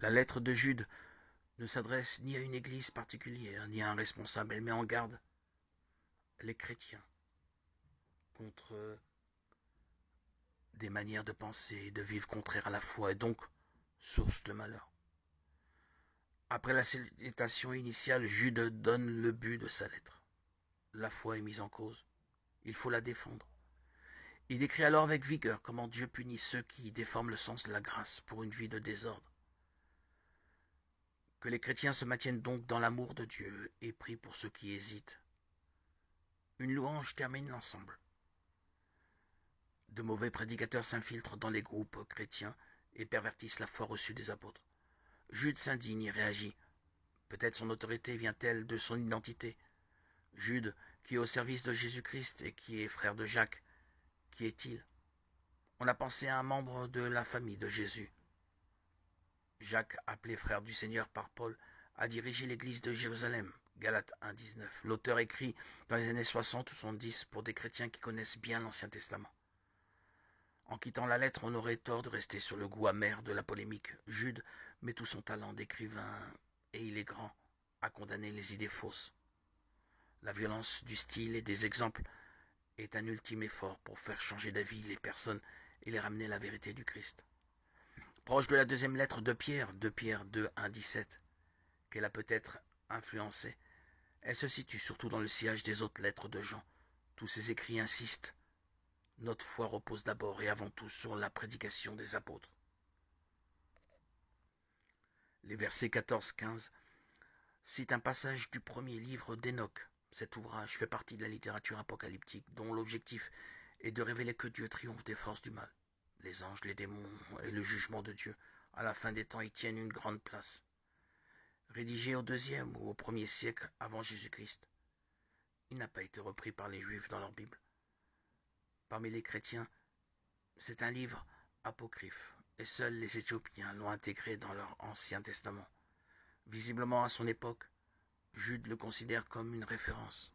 La lettre de Jude ne s'adresse ni à une église particulière, ni à un responsable. Elle met en garde les chrétiens contre des manières de penser et de vivre contraires à la foi et donc source de malheur. Après la salutation initiale, Jude donne le but de sa lettre. La foi est mise en cause. Il faut la défendre. Il décrit alors avec vigueur comment Dieu punit ceux qui déforment le sens de la grâce pour une vie de désordre. Que les chrétiens se maintiennent donc dans l'amour de Dieu et prient pour ceux qui hésitent. Une louange termine l'ensemble. De mauvais prédicateurs s'infiltrent dans les groupes chrétiens et pervertissent la foi reçue des apôtres. Jude s'indigne et réagit. Peut-être son autorité vient-elle de son identité. Jude, qui est au service de Jésus-Christ et qui est frère de Jacques, qui est-il? On a pensé à un membre de la famille de Jésus. Jacques, appelé frère du Seigneur par Paul, a dirigé l'église de Jérusalem. Galates 1,19. L'auteur écrit dans les années 60 ou 70 pour des chrétiens qui connaissent bien l'Ancien Testament. En quittant la lettre, on aurait tort de rester sur le goût amer de la polémique. Jude met tout son talent d'écrivain, et il est grand, à condamner les idées fausses. La violence du style et des exemples est un ultime effort pour faire changer d'avis les personnes et les ramener à la vérité du Christ. Proche de la deuxième lettre de Pierre 2, 1, 17, qu'elle a peut-être influencée, elle se situe surtout dans le sillage des autres lettres de Jean. Tous ces écrits insistent. Notre foi repose d'abord et avant tout sur la prédication des apôtres. Les versets 14-15 citent un passage du premier livre d'Enoch. Cet ouvrage fait partie de la littérature apocalyptique dont l'objectif est de révéler que Dieu triomphe des forces du mal. Les anges, les démons et le jugement de Dieu, à la fin des temps, y tiennent une grande place. Rédigé au deuxième ou au premier siècle avant Jésus-Christ, il n'a pas été repris par les Juifs dans leur Bible. Parmi les chrétiens, c'est un livre apocryphe, et seuls les Éthiopiens l'ont intégré dans leur Ancien Testament. Visiblement à son époque, Jude le considère comme une référence.